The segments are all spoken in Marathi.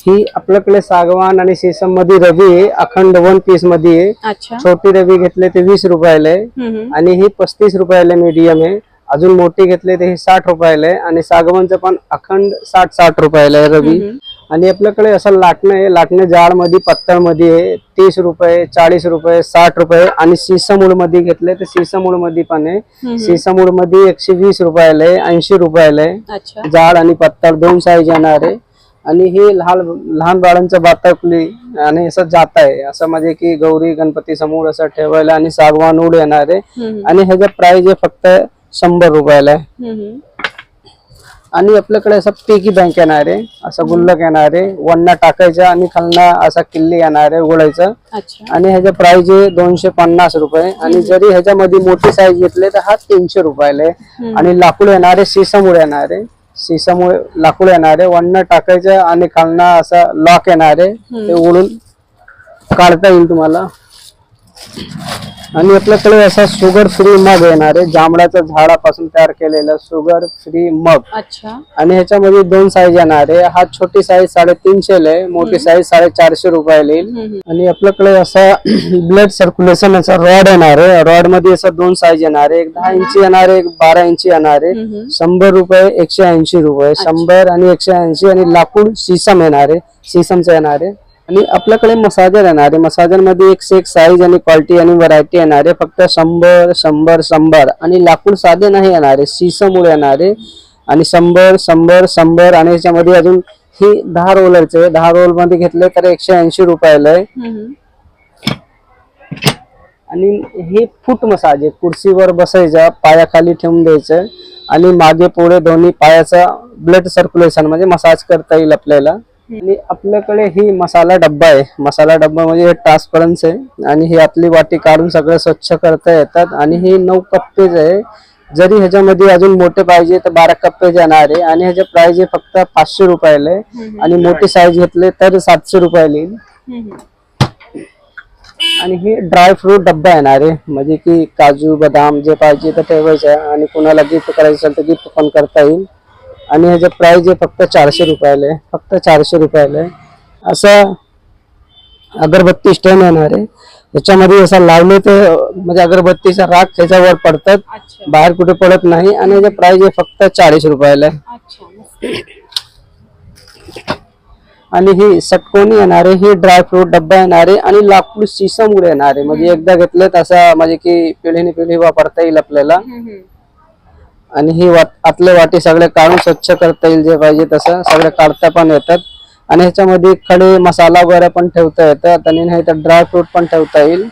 ही आपल्याकडे सागवान आणि शीशम मध्ये रवी आहे, अखंड 1 पीस मध्ये आहे. अच्छा. छोटी रवी घेतले ते 20 रुपयाला आहे आणि ही 35 रुपयाला मीडियम आहे. अजून मोठी घेतले ते 60 रुपयाला आहे आणि सागवानचं पण अखंड 60 रुपयाला आहे रवी. आणि आपल्याकडे असं लाटणं आहे, लाटणं जाड मध्ये पत्तळ मध्ये आहे, 30 रुपये 40 रुपये 60 रुपये. आणि सीसमूळ मध्ये घेतले तर सीसमूळ मध्ये पण आहे. सीसमूळ मध्ये 120 रुपयाला आहे, 80 रुपयाला आहे. जाड आणि पत्तळ दोन साईज येणार आहे. आणि हे लहान बाळांचं बाताकली आणि असं जात आहे, असं म्हणजे की गौरी गणपती समोर असं ठेवायला. आणि सागवान उड येणार आहे आणि ह्याचं प्राइस आहे फक्त 100 रुपयाला आहे. आणि आपल्याकडे असं पिगी बँक येणार आहे, असं गुल्लक येणार आहे, वन्ना टाकायचं आणि खालना असा किल्ली येणार आहे उघडायचं. आणि ह्याचं प्राइस आहे 250 रुपये. आणि जरी ह्याच्यामध्ये मोठी साईज घेतली तर हा 300 रुपयाला आहे. आणि लाकूड येणार आहे, सीसमूळ येणार आहे, सीसमूळ लाकूड येणार आहे, वन्ना टाकायचं आणि खालना असं लॉक येणार आहे, ते उघडून काढता येईल तुम्हाला. आणि आपल्याकडे असा शुगर फ्री मग येणार आहे, जांभळाच्या झाडापासून तयार केलेला शुगर फ्री मग. आणि ह्याच्यामध्ये 2 साईज येणार आहे. हा छोटी साईज 350 आहे, मोठी साईज 450 रुपयाला येईल. आणि आपल्याकडे असा ब्लड सर्क्युलेशन असा रॉड येणार आहे, रॉड मध्ये असं 2 साईज येणार आहे, एक 10 इंची येणार आहे, एक 12 इंची येणार आहे. 100 रुपये 180 रुपये, 100 आणि 180. आणि लाकूड शीशम येणार आहे, शीशमचं येणार आहे. आणि आपल्याकडे मसाजर येणार आहे, मसाजर मध्ये 1 से 1 साईज आणि क्वालिटी आणि व्हरायटी येणार आहे. फक्त 100 100 100. आणि लाकूड साधे नाही येणार आहे, शीशमूळ येणार आहे. आणि 100 100 100. आणि याच्यामध्ये अजून ही 10 रोलरचे 10 रोल मध्ये घेतले तर 180 रुपयाला आहे. आणि हे फूट मसाज आहे, कुर्सीवर बसायचं, पायाखाली ठेवून द्यायचं आणि मागे पुढे दोन्ही पायाचा ब्लड सर्क्युलेशन म्हणजे मसाज करता येईल आपल्याला. आणि आपल्याकडे ही मसाला डब्बा आहे, मसाला डब्बा म्हणजे ट्रान्सपरन्स आहे. आणि ही आतली वाटी काढून सगळं स्वच्छ करता येतात. आणि हे 9 कप्पेज आहे, जरी ह्याच्यामध्ये अजून मोठे पाहिजे तर 12 कप्पेज येणार आहे. आणि ह्याचे प्राइस आहे फक्त 500 रुपयाला आहे. आणि मोठी साईज घेतले तर 700 रुपयाला येईल. आणि हे ड्राय फ्रूट डब्बा येणार आहे, म्हणजे की काजू बदाम जे पाहिजे तर ठेवायचं आणि कुणाला गिफ्ट करायचं असेल तर गिफ्ट पण करता येईल. आणि ह्याचं प्राइस आहे फक्त 400 रुपयाला आहे, फक्त 400 रुपयाला आहे. असं अगरबत्ती स्टँड येणार आहे, याच्यामध्ये असं लावले तर म्हणजे अगरबत्तीचा राख त्याच्यावर पडतात, बाहेर कुठे पडत नाही. आणि ह्याचं प्राइस आहे फक्त 40 रुपयाला आहे. आणि ही षटकोनी येणार आहे, ही ड्रायफ्रूट डब्बा येणार आहे. आणि लाकूड शीशमूळ येणार आहे, म्हणजे एकदा घेतले तसं म्हणजे की पिढीने पिढी वापरता येईल आपल्याला. आणि ही आतले वाटी सगळे काढून स्वच्छ करता येईल, जे पाहिजे तसं सगळे काढता पण येतात. आणि ह्याच्यामध्ये खडे मसाला वगैरे पण ठेवता येतात आणि नाही तर ड्रायफ्रूट पण ठेवता येईल.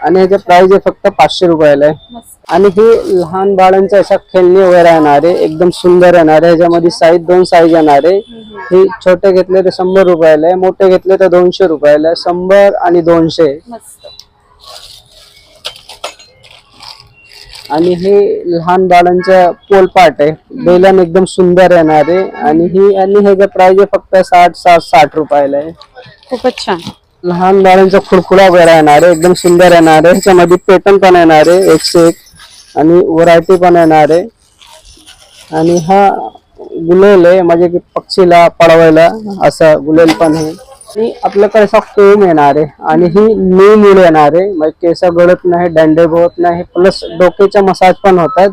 आणि ह्याचे प्राइस आहे फक्त 500 रुपयाला आहे. आणि ही लहान बाळांचे अशा खेळणी वगैरे येणार आहे, एकदम सुंदर येणार आहे. ह्याच्यामध्ये साईज 2 साईज येणार आहे. ही छोटे घेतले तर 100 रुपयाला आहे, मोठे घेतले तर 200 रुपयाला आहे. 100 आणि 200. आणि हे लहान बाळांचं पोलपाट आहे, बेलन एकदम सुंदर येणार आहे. आणि ह्याचं प्राइस आहे फक्त 60 रुपयाला आहे. खूपच छान. लहान बाळांचा खुडखुडा वगैरे येणार आहे, एकदम सुंदर येणार आहे. ह्याच्यामध्ये पॅटर्न पण येणार आहे 1 से 1 आणि व्हरायटी पण येणार आहे. आणि हा गुलेल आहे, म्हणजे की पक्षीला पळवायला असा गुलेल पण आहे. आणि आपल्याकडे असा कोंब येणार आहे. आणि ही नीळ येणार आहे, म्हणजे केस गळत नाही, दंडे होत नाही, प्लस डोक्याचा मसाज पण होतात.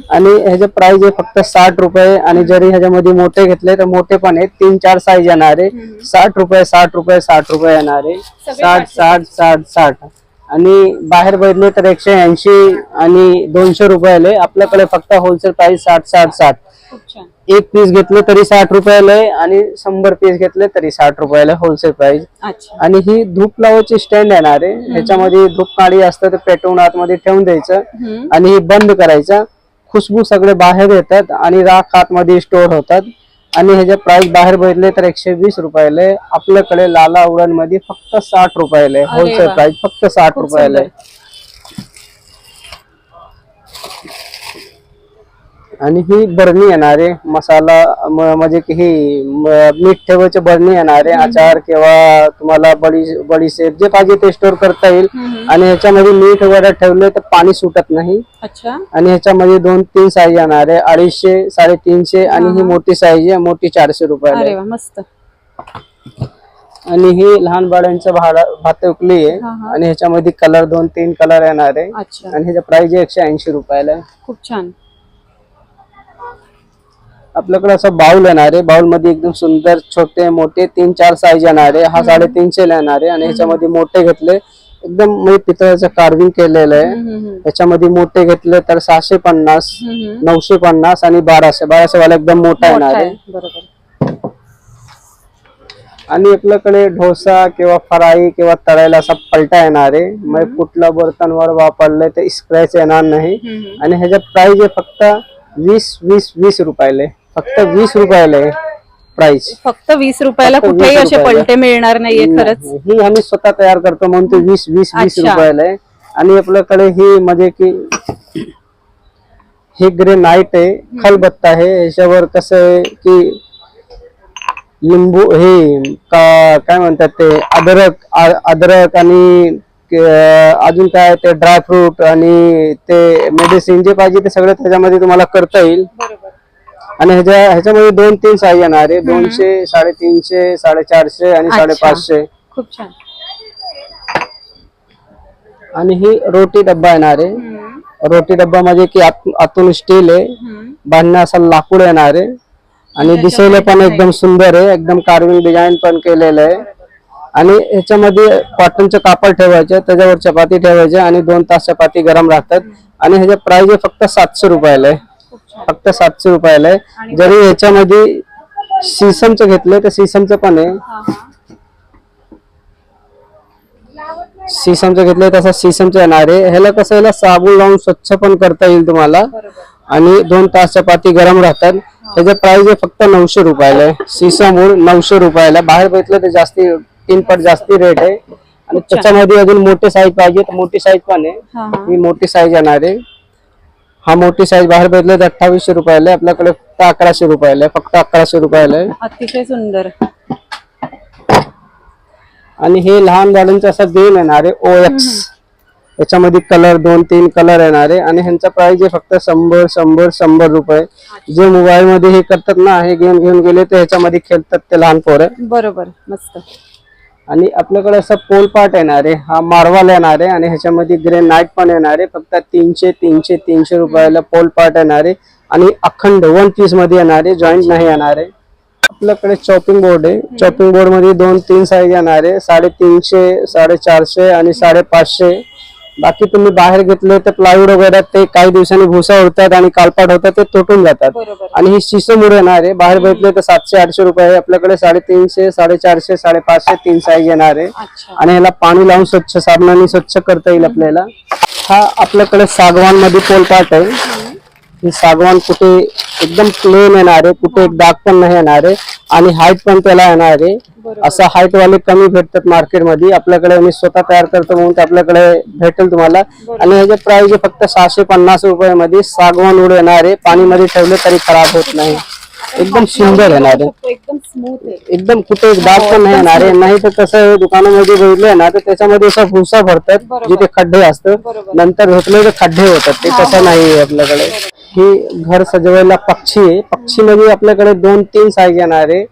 आणि ह्याचे प्राइस आहे फक्त 60 रुपये. आणि जरी ह्याच्यामध्ये मोठे घेतले तर मोठे पण आहेत, 3-4 साईज येणार आहे. 60 रुपये 60 रुपये 60 रुपये येणार आहे. 60 60 60 60. आणि बाहेर बघितले तर 180 आणि 200 रुपयाला. आपल्याकडे फक्त होलसेल प्राइस 60 60 60. एक पीस घेतले तरी 60 रुपयाला आहे आणि 100 पीस घेतले तरी 60 रुपयाला होलसेल प्राइस. आणि ही धूप लावायची स्टँड येणार आहे, ह्याच्यामध्ये धूप काडी असतं ते पेटवून आतमध्ये ठेवून द्यायचं आणि हे बंद करायचं. खुशबू सगळे बाहेर येतात आणि राख आतमध्ये स्टोर होतात. आणि ह्याचे प्राइस बाहेर बघितले तर 120 रुपयाला आहे. आपल्याकडे लाला उडण मध्ये फक्त 60 रुपयाला आहे, होलसेल प्राइस फक्त 60 रुपयाला आहे. आणि ही बरणी येणार आहे, मसाला म्हणजे की ही मीठ ठेवायची बरणी येणार आहे. अचार किंवा तुम्हाला बडीशेप जे पाहिजे ते स्टोर करता येईल. आणि ह्याच्यामध्ये मीठ वगैरे ठेवले तर पाणी सुटत नाही. आणि ह्याच्यामध्ये 2-3 साईज येणार आहे, 250 350. आणि ही मोठी साईज आहे, मोठी 400 रुपयाला. मस्त. आणि ही लहान बाळांचं भात उकली आहे आणि ह्याच्यामध्ये कलर 2-3 कलर येणार आहे. आणि ह्याचा प्राइस 180 रुपयाला आहे. खूप छान. आपल्याकडे असं बाउल येणार आहे. बाउल मध्ये एकदम सुंदर छोटे मोठे 3-4 साईज येणार आहे. हा 350 ला येणार आहे आणि ह्याच्यामध्ये मोठे घेतले एकदम म्हणजे पितळाचं कार्विंग केलेलं आहे. ह्याच्यामध्ये मोठे घेतले तर 650, 950 आणि 1200 वाला एकदम मोठा येणार आहे. आणि आपल्याकडे डोसा किंवा फ्राई किंवा तळायला असा पलटा येणार आहे. मग कुठला बर्तनवर वापरले तर स्क्रॅच येणार नाही. आणि ह्याचा प्राइस आहे फक्त 20 रुपयाला. फक्त 20 रुपयाला आहे प्राइस. फक्त 20 रुपयाला कुठेही असे पलटे मिळणार नाहीये. खरंच ही आम्ही स्वतः तयार करतो म्हणून ते 20 रुपयाला आहे. आणि आपल्याकडे ही म्हणजे की हे ग्रेनाइट आहे, खलबत्ता आहे. ह्याच्यावर कसं आहे की लिंबू हे काय म्हणतात ते अद्रक आणि अजून काय ते ड्रायफ्रूट आणि ते मेडिसिन जे पाहिजे ते सगळं त्याच्यामध्ये तुम्हाला करता येईल. आणि ह्याच्यामध्ये 2-3 साईज येणार आहे. 200, 350, 450 आणि 550. खूप छान. आणि ही रोटी डब्बा येणार आहे. रोटी डब्बा म्हणजे की आतून स्टील आहे, बांधणं असं लाकूड येणार आहे आणि दिसायला पण एकदम सुंदर आहे. एकदम कार्विंग डिझाईन पण केलेलं आहे. आणि ह्याच्यामध्ये कॉटनचं कापड ठेवायचं, त्याच्यावर चपाती ठेवायची आणि 2 तास चपाती गरम राहतात. आणि ह्याचा प्राइस आहे फक्त 700 रुपयाला आहे. फक्त 700 रुपयाला आहे. जरी ह्याच्यामध्ये सीसमचं घेतलं तर सीसमचं पण आहे. सीसमचं घेतलंय तसं सीसमचं येणार आहे. ह्याला कसं याला साबण लावून स्वच्छ पण करता येईल तुम्हाला. आणि 2 तास चपाती गरम राहतात. त्याचा प्राइस आहे फक्त 900 रुपयाला आहे. सीसमवर 900 रुपयाला. बाहेर बघितलं तर जास्ती 3 पट जास्ती रेट आहे. आणि त्याच्यामध्ये अजून मोठी साईज पाहिजे तर मोठी साईज पण आहे. ही मोठी साईज येणार आहे. हा मोठी साईज बाहेर बघितलं तर 2800 रुपयाला आहे. आपल्याकडे फक्त 1100 रुपयाला आहे. फक्त 1100 रुपयाला आहे. अतिशय सुंदर. आणि हे लहान बाळांचं असं गेम येणार आहे OX. याच्यामध्ये कलर 2-3 कलर येणार आहे. आणि ह्यांचा प्राइस आहे फक्त 100 रुपये. जे मोबाईल मध्ये हे करतात ना, हे गेम घेऊन गेले तर ह्याच्यामध्ये खेळतात ते लहान पोरं. बरोबर, मस्त. आणि आपल्याकडे असं पोल पार्ट येणार आहे. हा मार्वल येणार आहे आणि ह्याच्यामध्ये ग्रेनाइट पण येणार आहे. फक्त 300 रुपयाला पोल पार्ट येणार आहे. आणि अखंड 1 पीस मध्ये येणार आहे, जॉईंट नाही येणार आहे. आपल्याकडे चॉपिंग बोर्ड आहे. चॉपिंग बोर्ड मध्ये 2-3 साईज येणार आहे. 350, 450 आणि 550. बाकी तुम्ही बाहेर घेतले तर प्लायवूड वगैरे ते काही दिवसांनी भुसा उडतात आणि कालपाट होतात, ते तुटून जातात. आणि ही शिसमूड येणार आहे. बाहेर घेतले तर 700-800 रुपये. आपल्याकडे 350, 450, 550 3 साईज येणार आहे. आणि ह्याला पाणी लावून स्वच्छ साबणाने स्वच्छ करता येईल आपल्याला. हा आपल्याकडे सागवान मध्ये पोल पार्ट आहे. ही सागवान कुठे एकदम प्लेन येणार आहे, कुठे एक डाग पण नाही येणार आहे. आणि हाईट पण त्याला येणार आहे. असं हाईट वाले कमी भेटतात मार्केटमध्ये. आपल्याकडे मी स्वतः तयार करतो म्हणून आपल्याकडे भेटेल तुम्हाला. आणि ह्याचे प्राइस फक्त 650 रुपये मध्ये सागवान वूड येणार आहे. पाणीमध्ये ठेवले तरी खराब होत नाही. एकदम सुंदर येणार आहे. एकदम स्मूथ आहे. एकदम कुठे एक डाग पण नाही येणार आहे. नाही तर कसं दुकानामध्ये बघितले ना तर त्याच्यामध्ये असा भुसा भरतात जिथे खड्डे असतात, नंतर धुतले तर खड्डे होतात. ते तसं नाही आहे आपल्याकडे. ही घर सजवायला पक्षी आहे. पक्षी मध्ये आपल्याकडे 2-3 साईज येणार आहे.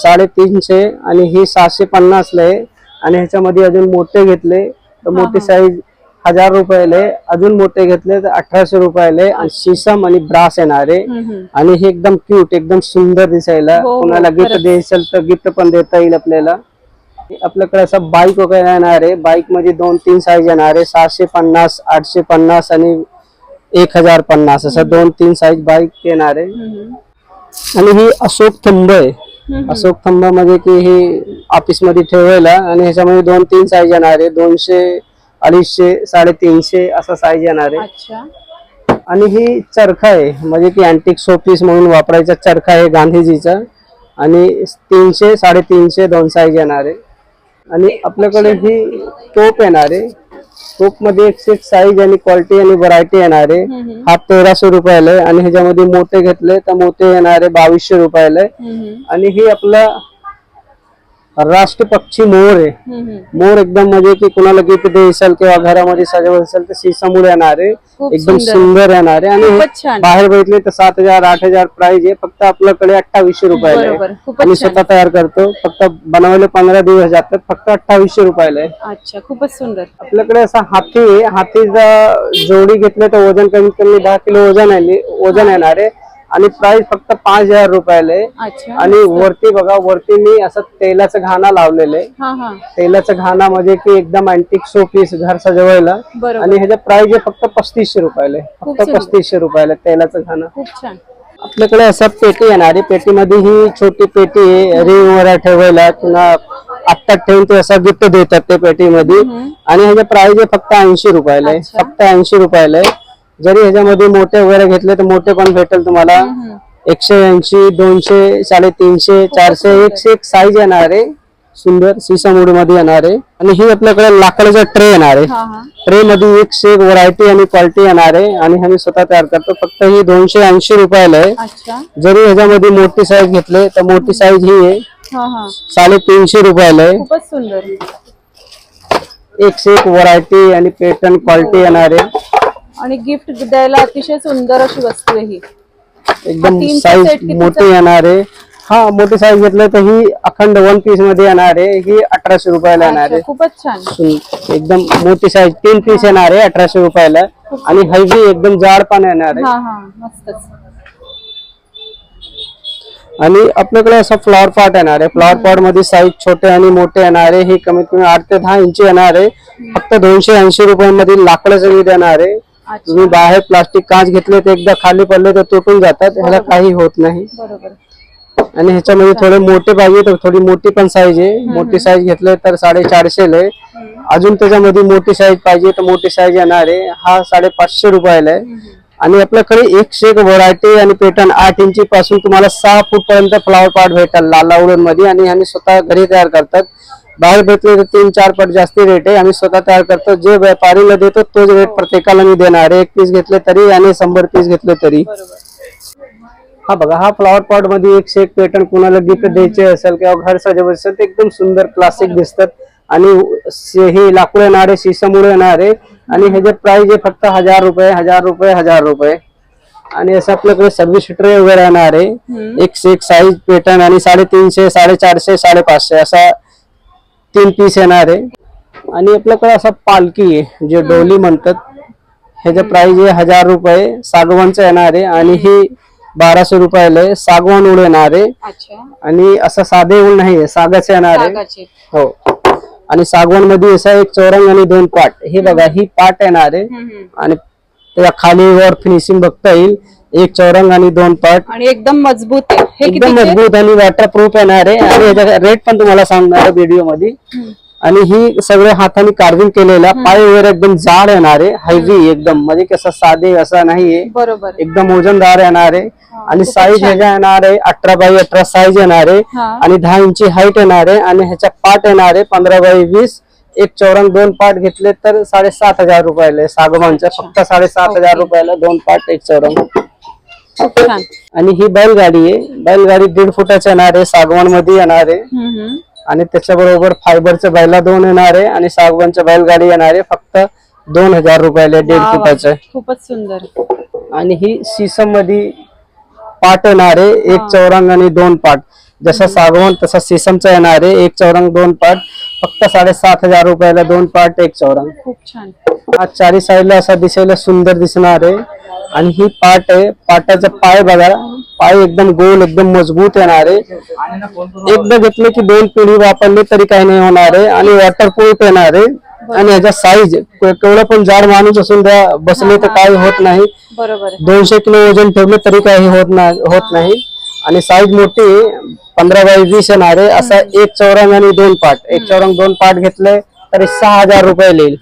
350 आणि ही 750 ला आहे. आणि ह्याच्यामध्ये अजून मोठे घेतले तर मोठी साईज 1000 रुपयाला आहे. अजून मोठे घेतले तर 1800 रुपयाला आहे. आणि शीशम आणि ब्रास येणार आहे. आणि हे एकदम क्यूट, एकदम सुंदर दिसायला. कोणाला गिफ्ट द्यायचं तर गिफ्ट पण देता येईल आपल्याला. आपल्याकडे असं बाईक वगैरे येणार आहे. बाईक मध्ये 2-3 साईज येणार आहे. 750, 850 आणि 1050 असं 2-3 साईज बाईक येणार आहे. आणि ही अशोक थंब आहे. अशोक थंब म्हणजे की हे ऑफिस मध्ये ठेवायला. आणि ह्याच्यामध्ये 2-3 साईज येणार आहे. 200, 250, 350 असा साईज येणार आहे. आणि ही चरखा आहे, म्हणजे की अँटिक शोपीस म्हणून वापरायचा चरखा आहे गांधीजीचा. आणि 300, 350 2 साईज येणार आहे. आणि आपल्याकडे ही टोप येणार आहे. टोप मध्ये एक साईज आणि क्वालिटी आणि व्हरायटी येणार आहे. हा 1300 रुपयाला आहे. आणि ह्याच्यामध्ये मोठे घेतले तर मोठे येणार आहे 2200 रुपयाला आहे. आणि ही आपला राष्ट्र पक्षी मोर आहे. मोर एकदम म्हणजे की कुणाला गिफ्ट द्यायचं किंवा घरामध्ये सजवायचं असेल तर सीसामुळे येणार आहे. खूप एकदम सुंदर. सुंदर येणार आहे. आणि खूपच छान. बाहेर बघितले तर 7,000 8,000 प्राइस आहे. फक्त आपल्याकडे 2800 रुपयाला बरोबर. आहे. खूपच आणि छान. स्वतः तयार करतो. फक्त बनवायला 15 दिवस जातात. फक्त 2800 रुपयाला आहे. अच्छा, खूपच सुंदर. आपल्याकडे असा हाती आहे. हातीचा जोडी घेतले तर वजन कमीत कमी 10 किलो वजन येणार आहे. आणि प्राइस फक्त 5,000 रुपयाला आहे. अच्छा. आणि वरती बघा, वरती मी असं तेलाचं घाणा लावलेलं आहे. हा हा. तेलाचं घाणा म्हणजे की एकदम अँटिक शो पीस घर सजवायला. बरोबर. आणि ह्याचा प्राइस आहे फक्त 3500 रुपयाला आहे. खूप फक्त सुंदर. 3500 रुपयाला तेलाचं घाणा. खूप छान. आपल्याकडे असं पेटी येणार आहे. पेटीमध्ये ही छोटी पेटी आहे. रिंग वर ठेवायला किंवा आत्ता ठेवून ते असं गिफ्ट देतात ते पेटीमध्ये. आणि ह्याचा प्राइस आहे फक्त 80 रुपयाला आहे. अच्छा. फक्त 80 रुपयाला आहे. जरी ह्याच्यामध्ये मोठे वगैरे घेतले तर मोठे पण भेटेल तुम्हाला. 180 200 350 400 एक साईज येणार आहे. सुंदर सीसामुडी मध्ये येणार आहे. आणि ही आपल्याकडे लाकडाचा ट्रे येणार आहे. हा हा. ट्रे मध्ये एक व्हरायटी आणि क्वालिटी येणार आहे. आणि आम्ही स्वतः तयार करतो. फक्त ही 280 रुपयाला आहे. अच्छा. जरी ह्याच्यामध्ये मोठी साईज घेतले तर मोठी साईज ही आहे हा हा. 350 रुपयाला आहे. खूपच सुंदर. एक व्हरायटी आणि पॅटर्न क्वालिटी येणार आहे. आणि गिफ्ट द्यायला अतिशय सुंदर अशी वस्तू आहे ही. एकदम तीनचा साईज set कितीचा? मोठी येणार आहे. हा, मोठी साईज घेतलं तर ही अखंड 1 पीस मध्ये येणार आहे. ही 1800 रुपयाला येणार अच्छा, आहे. खूपच छान. एकदम मोठी साईज 3 पीस येणार आहे 1800 रुपयाला. आणि हेवी एकदम जाड पण येणार आहे. हा हा, मस्तच. आणि आपल्याकडे असं फ्लॉवर पॉट येणार आहे. फ्लॉवर पॉट मध्ये साईज छोटे आणि मोठे येणार आहे. ही कमीत कमी 8 ते 10 इंच येणार आहे. फक्त 280 रुपयांमध्ये लाकडाचं वीज येणार आहे. तुम्ही बाहेर प्लास्टिक काच घेतले तर एकदा खाली पडले तर तुटून जातात. ह्याला काही होत नाही. बरोबर. आणि ह्याच्यामध्ये थोडे मोठे पाहिजे तर थोडी मोठी पण साईज आहे. मोठी साईज घेतले तर 450 आहे. अजून त्याच्यामध्ये मोठी साईज पाहिजे तर मोठी साईज येणार आहे. हा 550 रुपयाला आहे. आणि आपल्याकडे एक व्हरायटी आणि पॅटर्न 8 इंची पासून तुम्हाला 6 फूट पर्यंत फ्लॉवर पॉट भेटेल लावडून मध्ये. आणि आम्ही स्वतः घरी तयार करतात. बाहेर भेटले तर 3-4 पट जास्ती रेट आहे. आम्ही स्वतः तयार करतो. जे व्यापारीला देतो तोच रेट प्रत्येकाला मी देणार आहे. 1 पीस घेतले तरी आणि 100 पीस घेतले तरी. हा बघा, हा फ्लॉवर पॉट मध्ये एक पॅटर्न कुणाला गिफ्ट द्यायचे असेल किंवा घर सजवायचं असेल तर एकदम सुंदर क्लासिक दिसतात. आणि हे लाकूड येणार आहे, शिसामुळे येणार आहे. आणि ह्याचे प्राइस आहे फक्त 1000 रुपये 1000 रुपये 1000 रुपये. आणि असं आपल्याकडे सर्व्हिस ट्रे वगैरे येणार आहे. एक साईज पॅटर्न आणि 350 450 550 असा 3 पीस येणार आहे. आणि आपल्याकडे असा पालखी आहे जे डोली म्हणतात. ह्याचं प्राइस आहे 1000 रुपये. सागवानचं येणार आहे. आणि ही 1200 रुपयाला आहे. सागवान उड येणार आहे. अच्छा. आणि असं साधे उड नाही, सागाचे येणार आहे. सागाचे. हो. आणि सागवान मध्ये असा एक चौरंग आणि 2 पाट. हे बघा, ही पाट येणार आहे. आणि त्या खाली वर फिनिशिंग बघता येईल. एक चौरंग आणि 2 पाट. आणि एकदम मजबूत आहे. हे एकदम कितीचे? मजबूत आणि वॉटरप्रूफ येणार आहे. आणि याचा रेट पण तुम्हाला सांगणार आहे व्हिडिओ मध्ये. आणि ही सगळे हाताने कार्विंग केलेला. पाय वगैरे एकदम जाड येणार आहे. हेवी एकदम, म्हणजे कसं साधे असं नाहीये. बरोबर. एकदम वजनदार येणार आहे. आणि साईज ह्याच्या येणार आहे 18x18 साईज येणार आहे. आणि 10 इंची हाईट येणार आहे. आणि ह्याच्या पाट येणार आहे 15x20. एक चौरंग 2 पाट घेतले तर 7500 रुपयाला. सागवानच्या फक्त 7500 रुपयाला 2 पाट एक चौरंग. खूप छान. आणि ही बैलगाडी आहे. बैलगाडी 1.5 फुटाची येणार आहे. सागवान मध्ये येणार आहे. आणि त्याच्याबरोबर फायबरचं बैला 2 येणार आहे. आणि सागवानच्या बैलगाडी येणार आहे फक्त 2000 रुपयाला 1.5 फुटाचं. खूपच सुंदर. आणि ही सीसम मध्ये पाट येणार आहे. एक चौरंग आणि 2 पाट. जसा सागवान तसा सीसमचा येणार आहे. एक चौरंग 2 पाट फक्त 7500 रुपयाला 2 पाट एक चौरंग. खूप छान. हा चारी साईडला असा दिसायला सुंदर दिसणार आहे. आणि ही पाट आहे. पाटाचा पाय बघा, पाय एकदम गोल एकदम मजबूत येणार आहे. एकदा घेतले की 2 पिढी वापरली तरी काही नाही होणार आहे. आणि वॉटरप्रूफ येणार आहे. आणि ह्याचा साईज केवढा पण जाड माणूस असून त्या बसले तर काही होत नाही. बरोबर. 200 किलो वजन ठेवले तरी काही होत नाही. आणि साईज मोठी 15x20 येणार आहे. असा एक चौरंग आणि 2 पाट. एक चौरंग 2 पाट घेतले तरी 6000 रुपये येईल.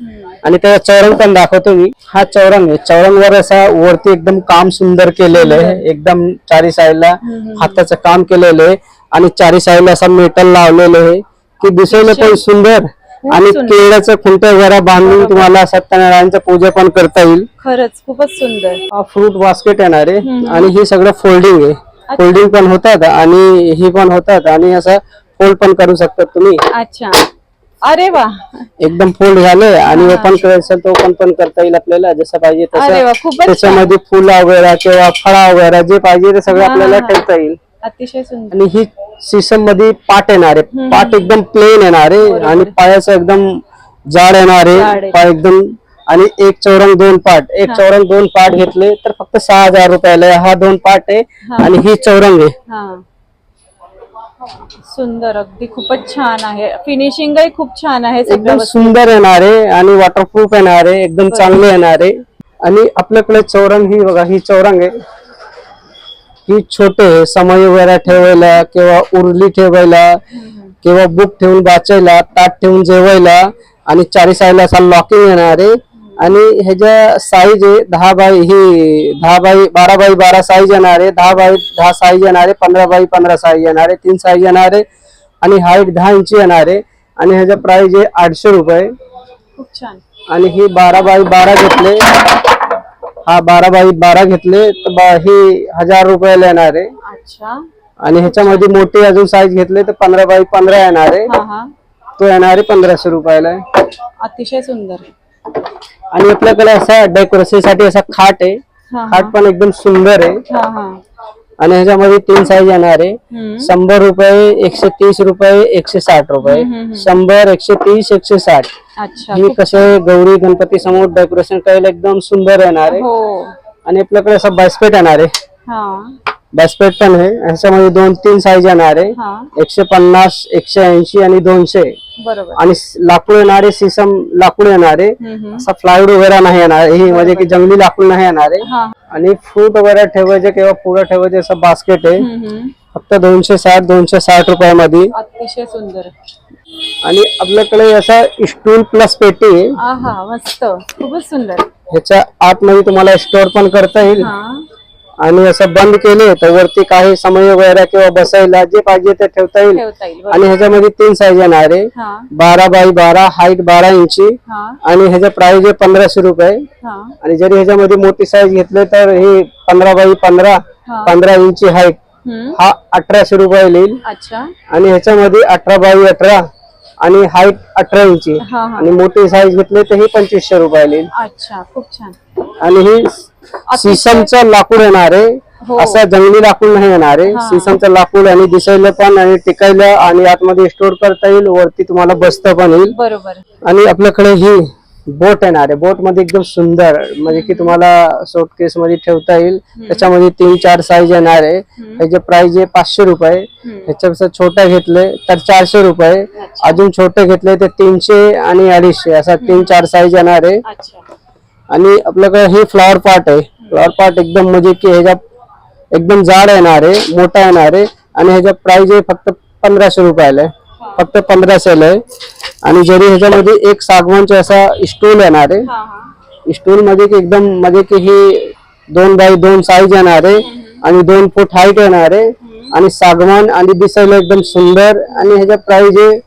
आणि त्याचा चौरंग पण दाखवतो मी. हा चौरंग आहे. चौरंग वर असा वरती एकदम काम सुंदर केलेलं आहे. एकदम चारी साईडला हाताचं काम केलेलं आहे. आणि चारी साईडला असा मेटल लावलेलं आहे की दिसायला पण सुंदर. आणि केळाचं खुंट्या वगैरे बांधून तुम्हाला सत्यनारायणचं पूजा पण करता येईल. खरंच खूपच सुंदर. हा फ्रूट बास्केट येणार आहे. आणि हे सगळं फोल्डिंग आहे. फोल्डिंग पण होतात आणि ही पण होतात. आणि असं फोल्ड पण करू शकता तुम्ही. अच्छा, अरे वा, एकदम फोल्ड झाले आणि ओपन करायचं तर ओपन पण करता येईल आपल्याला जसं पाहिजे अरे वा, तसं. खूपच त्याच्यामध्ये फुला वगैरे किंवा फळा वगैरे जे पाहिजे ते सगळं आपल्याला ठेवता येईल. अतिशय सुंदर. आणि ही सिस्टम मध्ये पाट येणार आहे, पाट एकदम प्लेन येणार आहे आणि पायाचं एकदम जाड येणार आहे पाय एकदम. आणि एक चौरंग 2 पाट, एक चौरंग 2 पाट घेतले तर फक्त 6,000 रुपयाला आहे. हा 2 पाट आहे आणि ही चौरंग आहे. हा, सुंदर, अगदी खूपच छान आहे. फिनिशिंगही खूप छान आहे. एकदम सुंदर येणार आहे आणि वॉटरप्रूफ येणार आहे, एकदम चांगले येणार आहे. आणि आपल्याकडे चौरंग ही बघा, ही चौरंग आहे. ही छोटे समय वगैरे ठेवायला किंवा उरली ठेवायला किंवा बुक ठेवून वाचायला, ताट ठेवून जेवायला. आणि 4 साईडला असा लॉकिंग येणार आहे. आणि ह्याच्या साईज आहे 10 बाय 12 बाय 12 साईज येणार आहे, 10 बाय 10 साईज येणार आहे, 15 बाय 15 साईज येणार आहे, 3 साईज येणार आहे. आणि हाईट 10 इंची येणार आहे. आणि ह्याचा प्राइस आहे 800 रुपये. खूप छान. आणि ही 12 बाय 12 घेतले, हा 12 बाय 12 घेतले तर ही 1000 रुपयाला येणार आहे. अच्छा. आणि ह्याच्यामध्ये मोठी अजून साईज घेतले तर 15 बाय 15 येणार आहे, तो येणार आहे 1500 रुपयाला. अतिशय सुंदर. आणि आपल्याकडे असा डेकोरेशन साठी असा खाट आहे, खाट पण एकदम सुंदर आहे. आणि ह्याच्यामध्ये 3 साईज येणार आहे, 100 रुपये, 130 रुपये, 160 रुपये. 100, 130, 160. ही कसं गौरी गणपती समोर डेकोरेशन करायला एकदम सुंदर येणार आहे. आणि आपल्याकडे असं बास्केट येणार आहे, बास्केट पण आहे. ह्याच्यामध्ये 2-3 साईज येणार आहे, 150, 180 आणि 200. आणि लाकूड येणारे सीसम लाकूड येणारे, असा प्लायवूड वगैरे नाही येणार. ही म्हणजे की जंगली लाकूड नाही येणार आहे. आणि फ्रूट वगैरे ठेवायचे किंवा फुलं ठेवायचे असं बास्केट आहे, फक्त 260 रुपयामध्ये. अतिशय सुंदर. आणि आपल्याकडे असा स्टूल प्लस पेटी आहे. मस्त, खूपच सुंदर. ह्याच्या आतमध्ये तुम्हाला स्टोअर पण करता येईल. आणि असं बंद केले तर वरती काही समय वगैरे किंवा बसायला जे पाहिजे ते ठेवता येईल. आणि ह्याच्यामध्ये 3 साईज येणार आहे, 12 बाय 12, हाईट 12 इंची. आणि ह्याचा प्राइस आहे 1500 रुपये. आणि जरी ह्याच्यामध्ये मोठी साईज घेतले तर ही 15 बाय 15, 15 इंची हाईट, हा 1800 रुपये येईल. आणि ह्याच्यामध्ये 18 बाय 18 आणि हाईट 18 इंची. आणि मोठी साईज घेतली तर ही 2500 रुपये येईल. अच्छा, खूप छान. आणि ही सीसमचं लाकूड येणार आहे, असं जंगली लाकूड नाही येणार आहे. सीसमचं लाकूड आणि दिसायला पण आणि टिकायला आणि आतमध्ये स्टोअर करता येईल, वरती तुम्हाला बसता पण येईल. आणि आपल्याकडे ही बोट येणार आहे, बोट मध्ये एकदम सुंदर म्हणजे की तुम्हाला सूटकेस मध्ये ठेवता येईल. त्याच्यामध्ये 3-4 साईज येणार आहे. ह्याचे प्राइस आहे 500 रुपये. ह्याच्यापेक्षा छोटे घेतले तर 400 रुपये. अजून छोटे घेतले तर 300 आणि 250 असा 3-4 साईज येणार आहे. आणि आपल्याकडे हे फ्लॉवर पॉट आहे, फ्लॉवर पॉट एकदम म्हणजे की ह्याच्या एकदम जाड येणार आहे, मोठा येणार आहे. आणि ह्याचा प्राइस आहे फक्त 1500 रुपयाला आहे, फक्त 1500 आहे. आणि जरी ह्याच्यामध्ये एक सागवानचा असा स्टूल येणार आहे, स्टूल मध्ये की एकदम म्हणजे की ही 2 बाय 2 साईज येणार आहे आणि 2 फूट हाईट येणार आहे. आणि सागवान आणि दिसायला एकदम सुंदर. आणि ह्याचा प्राइस आहे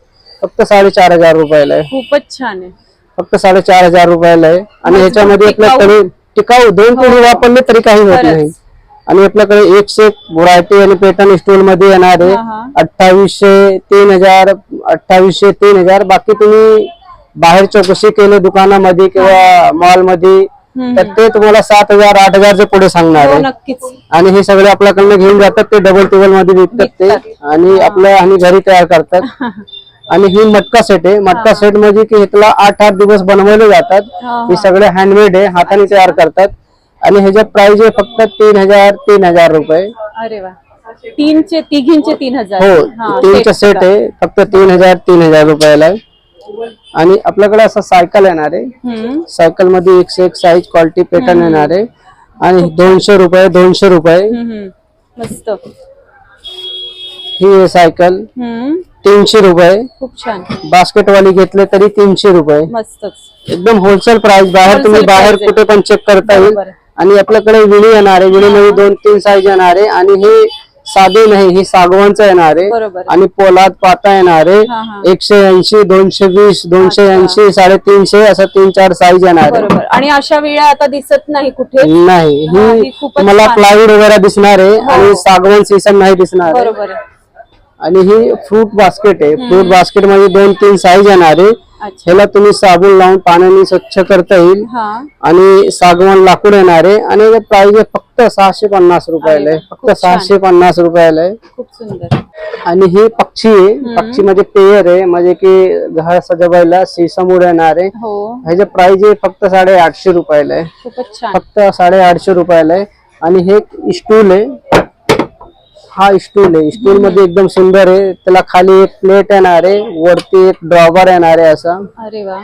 फक्त 4500 रुपयाला आहे. खूपच छान आहे, फक्त 4500 रुपयाला आहे. आणि ह्याच्यामध्ये आपल्याकडे टिकाऊ 2 पिढी वापरले तरी काही होत नाही. आणि आपल्याकडे एक से एक व्हरायटी आणि पॅटर्न स्टोल मध्ये येणार आहे. 2800, 3000, 2800, 3000. बाकी तुम्ही बाहेर चौकशी केले दुकानामध्ये किंवा मॉल मध्ये तर ते तुम्हाला 7000, 8000च्या पुढे सांगणार आहे. आणि हे सगळे आपल्याकडनं घेऊन जातात, ते डबल टेबल मध्ये विकतात ते आणि आपल्या आणि घरी तयार करतात. आणि ही मटका सेट आहे, मटका सेट म्हणजे की ह्याला 8-8 दिवस बनवले जातात. हे सगळे हँडमेड आहे, हाताने तयार करतात. आणि ह्याचा प्राइस आहे फक्त 3000 रुपये. अरे वा, तिघींचे 3000. हो, 3चा सेट आहे, फक्त 3000 रुपयाला आहे. आणि आपल्याकडे असं सायकल येणार आहे, सायकल मध्ये एक से एक साईज क्वालिटी पॅटर्न येणार आहे. आणि 200 रुपये. मस्त. ही सायकल 300 रुपये. खूप छान. बास्केट वाली घेतले तरी 300 रुपये. मस्तच, एकदम होलसेल प्राइस. तुम्ही बाहेर कुठे पण चेक करता येईल. आणि आपल्याकडे विळी येणार आहे, विळीमध्ये 2-3 साईज येणार आहे. आणि हे साधे नाही, ही सागवानचं येणार आहे. आणि पोलाद पाता येणार आहे, 180, 220, 280, 350 असं 3-4 साईज येणार आहे. आणि अशा वेळा आता दिसत नाही कुठे. नाही, ही तुम्हाला प्लायवूड वगैरे दिसणार आहे आणि सागवान सीसम नाही दिसणार आहे. आणि ही फ्रूट बास्केट आहे. फ्रूट बास्केट मध्ये 2-3 साईज येणार आहे. अच्छा. ह्याला तुम्ही साबण लावून पाण्याने स्वच्छ करता येईल हा. आणि सागवान लाकूड येणार आहे आणि याचे प्राइस आहे फक्त 650 रुपयाला आहे. फक्त 650 रुपयाला आहे. खूप सुंदर. आणि ही पक्षी आहे. पक्षी म्हणजे पेयर आहे, म्हणजे की घर सजवायला सीसमोड येणार आहे. हो. ह्याचे प्राइस आहे फक्त 850 रुपयाला आहे. खूपच छान. फक्त 850 रुपयाला आहे. आणि हे स्टूल आहे. हा स्टूल आहे. स्टूल मध्ये एकदम सुंदर आहे. त्याला खाली एक प्लेट येणार आहे, वरती एक ड्रॉवर येणार आहे असा. अरे वा.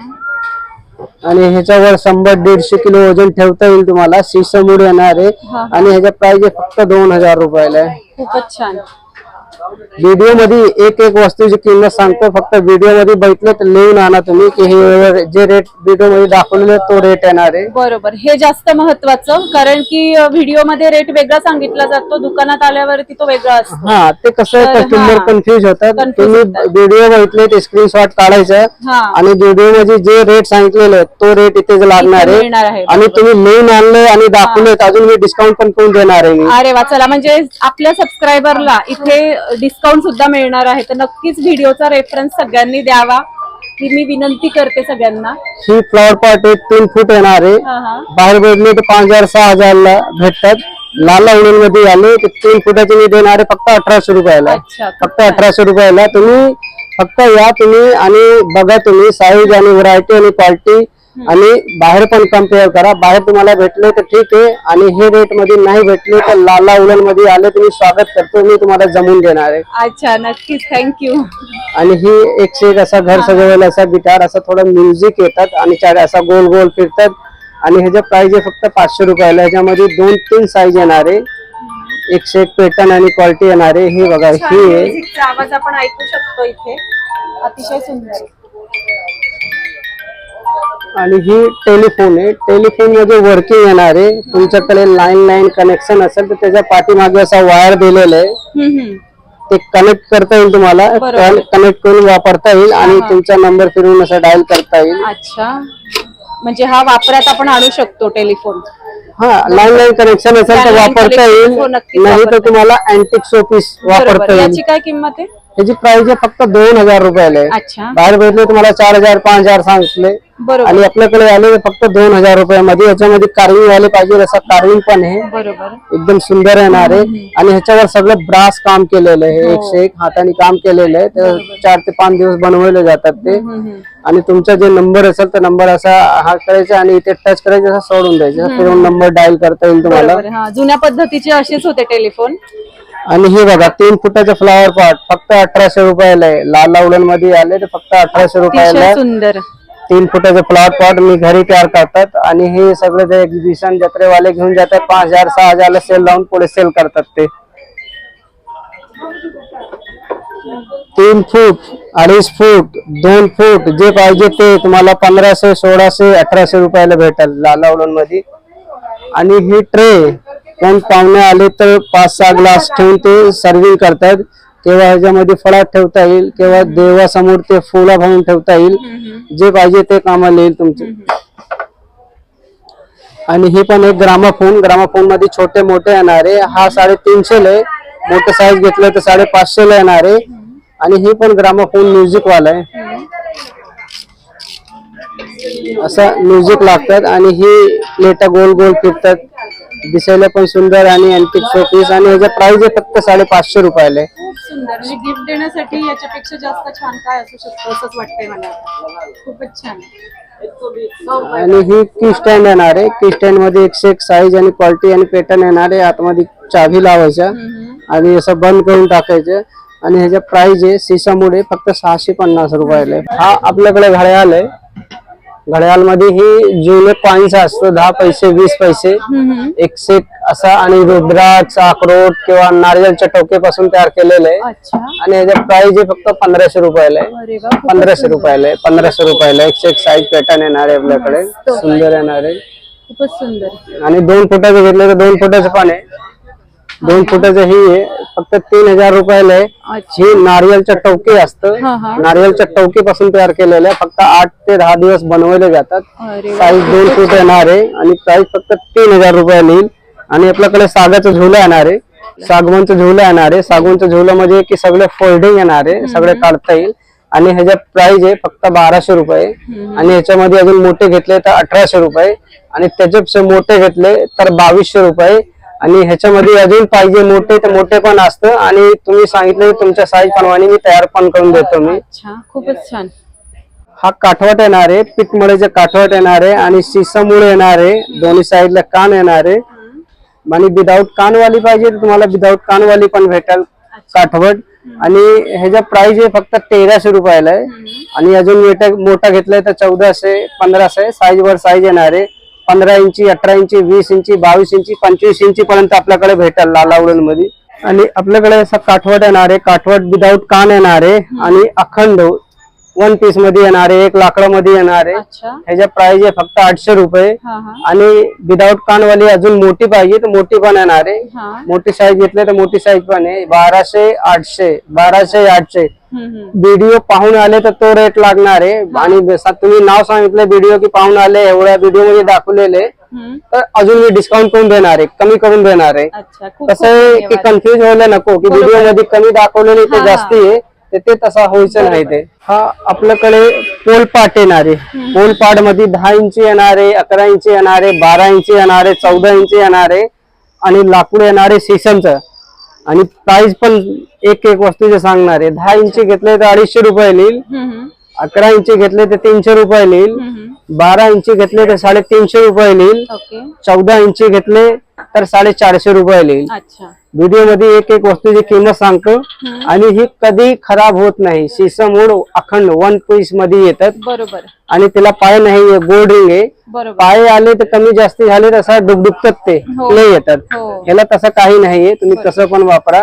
आणि ह्याच्यावर 100-150 किलो वजन ठेवता येईल तुम्हाला. सीसमोड येणार आहे. हा. आणि ह्याचा प्राइस आहे फक्त 2000 रुपयाला आहे. खूपच छान. व्हिडिओ मध्ये एक एक वस्तूची किंमत सांगतो, फक्त व्हिडिओ मध्ये बघितलं तर लिहून आणा तुम्ही की हे जे रेट व्हिडिओ मध्ये दाखवलेले तो रेट येणार आहे. बरोबर, हे जास्त महत्वाचं, कारण की व्हिडिओ मध्ये रेट वेगळा सांगितला जातो, दुकानात आल्यावरती तो वेगळा असतो. हा, ते कसं तर कस्टमर हा, कन्फ्युज होतात. confuse तुम्ही होतात. व्हिडिओ बघितले ते स्क्रीनशॉट काढायचं हा. आणि व्हिडिओ मध्ये जे रेट सांगितलेले आहेत तो रेट इथे लागणार इथे मिळणार आहे. आहे. आणि तुम्ही लिहून आणले आणि दाखवले अजून मी डिस्काउंट पण करून देणार आहे मी. अरे वा, चला, म्हणजे आपल्या सबस्क्रायबरला इथे डिस्काउंट सुद्धा मिळणार आहे. तर नक्कीच व्हिडिओचा रेफरन्स सगळ्यांनी द्यावा ही मी विनंती करते सगळ्यांना. ही फ्लॉवर पॉट 3 फूट येणार आहे. हा हा. बाहेर भेटले तर 5000-6000 ला भेटतात. लाला उडून मध्ये आले तर 3 फुटाचे मी देणार आहे फक्त 1800 रुपयाला. अच्छा, फक्त 1800 रुपयाला. तुम्ही फक्त या तुम्ही आणि बघा तुम्ही साईज आणि व्हरायटी आणि क्वालिटी आणि बाहेर पण कम्पेअर करा. बाहेर तुम्हाला भेटले तर ठीक आहे आणि हे रेट मध्ये नाही भेटले तर लाला उलन मध्ये आले तुम्ही स्वागत करतो, मी तुम्हाला जमून देणार आहे. अच्छा, नक्कीच, थँक्यू. आणि ही एक असा घर सजवायला असा गिटार असा थोडा म्युझिक येतात आणि असा गोल गोल फिरतात आणि ह्याचा प्राइस आहे फक्त 500 रुपयाला. ह्याच्यामध्ये 2-3 साईज येणार आहे. एक पॅटर्न आणि क्वालिटी येणार आहे. हे बघा, ही आहे. म्युझिकचा आवाज आपण ऐकू शकतो इथे, अतिशय सुंदर. आणि ही टेलिफोन आहे. टेलिफोन मध्ये वर्किंग येणार आहे. तुमच्याकडे लाईन कनेक्शन असेल तर त्याच्या पाठीमागे असा वायर दिलेला आहे, ते कनेक्ट करता येईल तुम्हाला. बरोबर. कनेक्ट करून वापरता येईल आणि तुमचा नंबर फिरवून असा डायल करता येईल. अच्छा, म्हणजे हा वापरात आपण आणू शकतो टेलिफोन. हा, लाईन कनेक्शन असेल तर Landline वापरता connection येईल, हो, नक्कीच नाही तर वापरता तुम्हाला अँटिक शोपीस वापरता बरोबर. येईल. याची काय किंमत आहे? त्याची प्राइस आहे फक्त 2000 रुपयाला आहे. अच्छा, बाहेर भेटले तुम्हाला 4000-5000 सांगितले बरोबर आणि आपल्याकडे आले तर फक्त 2000 रुपयामध्ये. याच्यामध्ये कार्विंग वाले पाहिजे असा कार्विंग पण आहे, बरोबर. एकदम सुंदर येणार आहे. आणि ह्याच्यावर सगळं ब्रास काम केलेलं आहे, हो. 101 हाताने काम केलेलं आहे. तर 4 ते 5 दिवस बनवले जातात ते. आणि तुमचा जे नंबर असेल तर नंबर असा हा करायचा आणि इथे टच करायचा, असा सोडून द्यायचा, फिरून नंबर डायल करता येईल तुम्हाला. बरोबर. हा, जुन्या पद्धतीचे असेच होते टेलिफोन. आणि हे बघा 3 फुटाचं फ्लॉवर पॉट फक्त 1800 रुपयाला आहे. लाल उलन मध्ये आले तर फक्त 1800 रुपयाला अतिशय आहे. सुंदर. 3 फुटाचं फ्लॉवर पॉट मी घरी तयार करतात आणि हे सगळे जे एक्झिबिशन जत्रेवाले घेऊन जातात 5000-6000 ला सेल लावून पुढे सेल करतात. ते 3 फूट, 2.5 फूट, 2 फूट जे पाहिजे ते तुम्हाला 1500, 1600, 1800 रुपयाला भेटेल लाला उलन मध्ये. आणि ही ट्रे कोण पाहुणे आले तर 5-6 ग्लास ठेवून ते सर्विंग करतात. किंवा ह्याच्यामध्ये फळात ठेवता येईल किंवा देवासमोर ते फुला भरून ठेवता येईल, जे पाहिजे ते कामाला येईल तुमचे. आणि हे पण एक ग्रामाफोन मध्ये छोटे मोठे येणार आहे. हा 350 आहे, मोठं साईज घेतलं तर 550 ला येणार आहे. आणि हे पण ग्रामाफोन म्युझिक वाला आहे, असं म्युझिक लागतात. आणि ही प्लेटा गोल गोल फिरतात, दिसायला पण सुंदर आणि अँटिक शोपीस. आणि ह्याचा प्राइस आहे फक्त 550 रुपयाला आहे. खूप सुंदर, म्हणजे गिफ्ट देण्यासाठी याच्यापेक्षा जास्त छान काय असू शकतो असंच वाटतंय मला. खूपच छान. आणि ही की स्टँड येणार आहे. की स्टँड मध्ये 101 साईज आणि क्वालिटी आणि पॅटर्न येणार आहे. आतमध्ये चावी लावायच्या आणि असं बंद करून टाकायचं. आणि ह्याचा प्राइस आहे सीसामुळे फक्त 650 रुपयाला आहे. हा आपल्याकडे घड्याळ आहे. घड्याळ मध्ये ही जुने कॉइन्स असतो, 10 पैसे 20 पैसे 101 असा. आणि रुद्राक्ष, अक्रोड किंवा नारियलच्या टोकेपासून तयार केलेलं आहे. अच्छा. आणि याचा प्राइस आहे फक्त 1500 रुपयाला आहे. अरे वा, खूपच 1500 रुपयाला आहे. 1500 रुपयाला 101 साईज पॅटर्न येणार आहे आपल्याकडे, सुंदर येणार आहे. खूपच सुंदर. आणि 2 फुटाचं घेतलं तर 2 फुटाचं पण आहे. 2 फुटाचं ही आहे फक्त 3000 रुपयाला आहे. अच्छा. ही नारियलच्या टवके असतं, हा, हा. नारियलच्या टवकेपासून तयार केलेलं आहे. फक्त 8 ते 10 दिवस बनवले जातात. अरे वा. साईज 2 फूट येणार आहे आणि प्राइस फक्त 3000 रुपयाला येईल. आणि आपल्याकडे सागाचं झुला येणार आहे. आपलं? सागवानचं झुलं येणार आहे. सागवानचं झुलं म्हणजे की सगळे फोल्डिंग येणार आहे, सगळे काढता येईल. आणि ह्याच्या प्राइस आहे फक्त 1200 रुपये. आणि ह्याच्यामध्ये अजून मोठे घेतले तर 1800 रुपये. आणि त्याच्यापेक्षा मोठे घेतले तर 2200 रुपये. आणि ह्याच्यामध्ये अजून पाहिजे मोठे तर मोठे पण असतं. आणि तुम्ही सांगितलं तुमच्या साईज प्रमाणे मी तयार पण करून देतो मी. अच्छा, खूपच छान. हा काठवट येणार आहे, पीठमळीचे काठवट येणार आहे आणि शिसामुळे येणार आहे. दोन्ही साईडला कान येणार आहे. आणि विदाऊट कानवाली पाहिजे तर तुम्हाला विदाऊट कानवाली पण भेटेल काठवट. आणि ह्याचा प्राइस आहे फक्त 1300 रुपयाला आहे. आणि अजून मोठा घेतलाय तर 1400 1500 साईज वर साईज येणार आहे. 15 इंची 18 इंची 20 इंची 22 इंची 25 इंची पर्यंत आपल्याकडे भेटेल लालावलन मध्ये. आणि आपल्याकडे असं काठवट येणार आहे, काठवट विदाऊट कान येणार आहे आणि अखंड 1 पीस मध्ये येणार आहे, 1 लाकडामध्ये येणार आहे. अच्छा. ह्याचा प्राइस आहे फक्त 800 रुपये. आणि विदाऊट कानवाली अजून मोठी पाहिजे तर मोठी पण येणार आहे. मोठी साईज घेतली तर मोठी साईज पण आहे. 1200 800 1200 800. व्हिडिओ पाहून आले तर तो रेट लागणार आहे. आणि तुम्ही नाव सांगितलं व्हिडिओ की पाहून आले एवढ्या व्हिडिओ मध्ये दाखवलेले तर अजून मी डिस्काउंट करून देणार आहे, कमी करून देणार आहे. कसं आहे की कन्फ्युज व्हायला नको की व्हिडिओ मध्ये कमी दाखवलेले ते जास्ती आहे ते तसा व्हायचं नाही. ते हा आपल्याकडे पोलपाट येणार आहे. पोलपाट मध्ये 10 इंची येणार आहे, 11 इंची येणार आहे, 12 इंची येणार आहे, 14 इंची येणार आहे. आणि लाकूड येणार आहे शीशमचं. आणि प्राइस पण एक वस्तूचे सांगणार आहे. 10 इंची घेतले तर 250 रुपये येईल, 11 इंची घेतले तर 300 रुपये येईल, 12 इंची घेतले तर 350 रुपये येईल, 14 इंची घेतले तर 450 रुपये येईल. व्हिडिओ मध्ये एक वस्तूची किंमत सांगतो. आणि ही कधी खराब होत नाही. शीशमूड अखंड 1 पीस मध्ये येतात. बरोबर. आणि त्याला पाय नाही, गोल्ड रिंग आहे. पाय आले तर कमी जास्ती झाले तसं डुबडुबतात ते नाही येतात. ह्याला तसं काही नाहीये, तुम्ही कसं पण वापरा.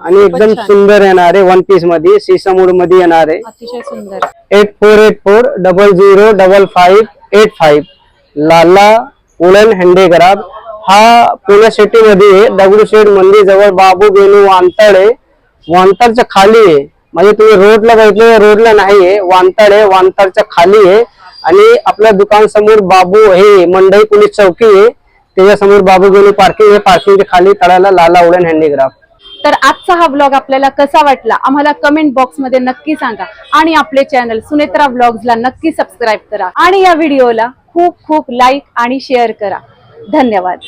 आणि एकदम सुंदर येणार आहे 1 पीस मध्ये, शीशमूड मध्ये येणार आहे. अतिशय सुंदर. 8484005585 लाला वुलन हँडीक्राफ्ट. हा पुणे सिटी मध्ये आहे, दगडूशेठ मंदिर जवळ बाबू बेनू वांतड आहे. वांतडच्या खाली आहे, म्हणजे तुम्ही रोडला बघितलं रोडला नाहीये, वांतड आहे, वांतडच्या खाली आहे. आणि आपल्या दुकान समोर बाबू हे मंडई पोलीस चौकी आहे, त्याच्यासमोर बाबू बेनू पार्किंग आहे. पार्किंगच्या खाली तळाला लाला वुलन हँडीक्राफ्ट. तर आजचा हा ब्लॉग आपल्याला कसा वाटला आम्हाला कमेंट बॉक्स मध्ये नक्की सांगा. आणि आपले चॅनल सुनेत्रा ब्लॉग्सला नक्की सबस्क्राईब करा. आणि या व्हिडिओला खूप खूप लाईक आणि शेअर करा. धन्यवाद.